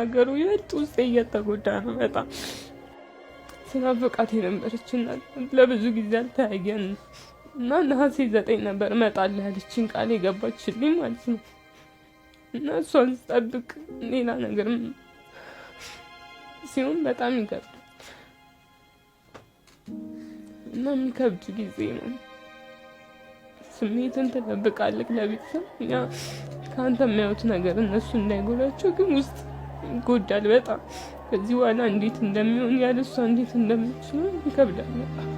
ነገሩ ውስጤ እየተጎዳ ነው በጣም። ስናፍቃት የነበረችና ለብዙ ጊዜ አልተያየን እና ነሐሴ 9 ነበር እመጣለሁ ያለችኝ ቃል የገባችልኝ ማለት ነው። እና እሷን ስጠብቅ ሌላ ነገር ሲሆን በጣም ይከብዳል እና የሚከብድ ጊዜ ነው። ስሜትን ትጠብቃለህ ለቤተሰብ ያ ከአንተ የሚያዩት ነገር እነሱ እንዳይጎዳቸው፣ ግን ውስጥ ይጎዳል በጣም። ከዚህ በኋላ እንዴት እንደሚሆን ያለ እሷ እንዴት እንደምችል ይከብዳል በጣም።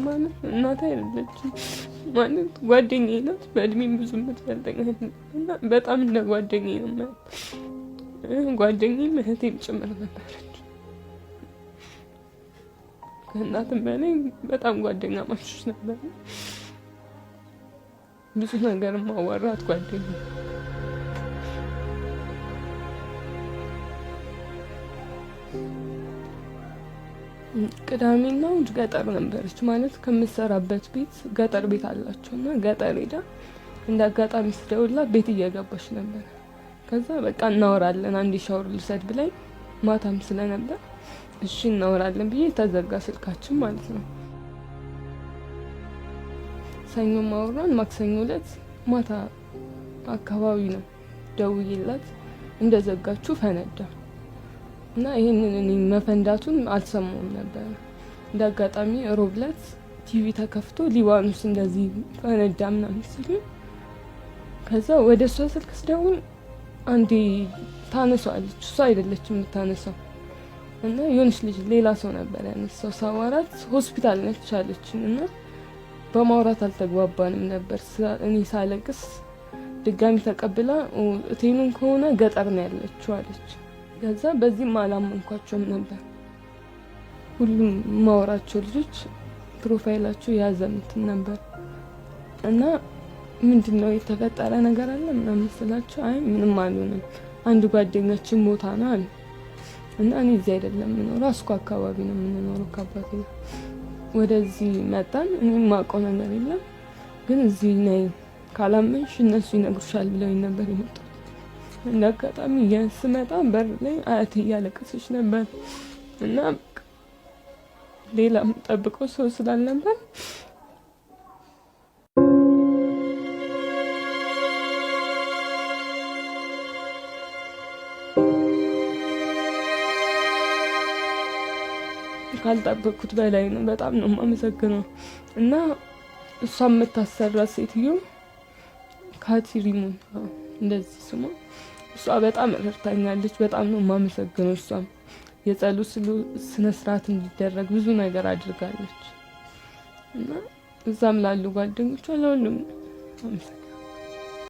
ማለት እናቴ አይደለችም ማለት ጓደኛዬ ናት። በእድሜም ብዙ የምትበልጠኝ እና በጣም እንደ ጓደኛዬ ነው ማለት ጓደኛዬም እህቴም ጭምር ነበረች። ከእናትም በላይ በጣም ጓደኛ ማቾች ነበር። ብዙ ነገር ማዋራት ጓደኛ ቅዳሜና እሑድ ገጠር ነበረች ማለት ከምትሰራበት ቤት ገጠር ቤት አላቸውና ገጠር ሄዳ እንደ አጋጣሚ ስደውልላት ቤት እየገባች ነበር። ከዛ በቃ እናወራለን አንዴ ሻወር ልሰድ ብላኝ ማታም ስለነበር እሺ እናወራለን ብዬ ተዘጋ ስልካችን ማለት ነው። ሰኞ ማውራን ማክሰኞ ዕለት ማታ አካባቢ ነው ደውዬላት እንደዘጋችሁ ፈነዳ እና ይሄንን እኔ መፈንዳቱን አልሰማሁም ነበር። እንዳጋጣሚ ሮብ ዕለት ቲቪ ተከፍቶ ሊባኖስ እንደዚህ ፈነዳ ምናምን ሲሉ ከዛ ወደ እሷ ስልክ ስደውል አንዴ ታነሳለች። እሷ አይደለችም የምታነሳው እና የሆነች ልጅ ሌላ ሰው ነበር ያነሳው። ሳዋራት ሆስፒታል ነች አለችኝ እና በማውራት አልተግባባንም ነበር። እኔ ሳለቅስ ድጋሚ ተቀብላ እቴኑን ከሆነ ገጠር ነው ያለችው አለች። ከዛ በዚህ አላመንኳቸውም ነበር። ሁሉም ማወራቸው ልጆች ፕሮፋይላቸው ያዘምት ነበር እና ምንድነው የተፈጠረ ነገር አለ ምናምን ስላቸው አይ ምንም አልሆነም አንድ ጓደኛችን ሞታ ነው አለ እና እኔ እዚህ አይደለም የምኖረው አስኮ አካባቢ ነው የምኖረው ከአባቴ ወደዚህ መጣን። እኔ የማውቀው ነገር የለም ግን እዚህ ነይ ካላመንሽ እነሱ ይነግሩሻል ብለውኝ ነበር የመጣው። እንዳጋጣሚ ስመጣ በር ላይ አያቴ እያለቀሰች ነበር እና ሌላ ጠብቀው ሰው ስላልነበር ካልጠበቅኩት በላይ ነው። በጣም ነው የማመሰግነው እና እሷ የምታሰራ ሴትዮ ካቲሪሙን እንደዚህ ስሟ እሷ በጣም ረድታኛለች። በጣም ነው የማመሰግነው። እሷም የጸሎት ስነ ስርዓት እንዲደረግ ብዙ ነገር አድርጋለች እና እዛም ላሉ ጓደኞቿ ለሁሉም አመሰግናለሁ።